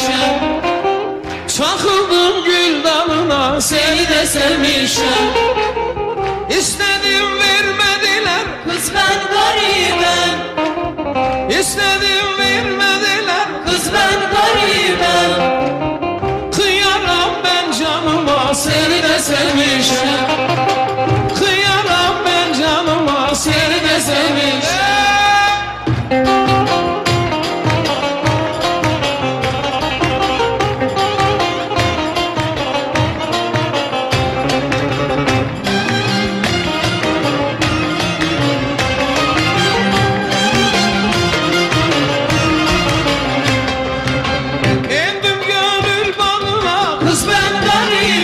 sevmişim. Çakıldım gül dalına, Seni de sevmişim. İstedim vermediler, Kız ben garibim. İstedim vermediler, Kız ben garibim. kıyamam ben canıma, Seni de sevmişim.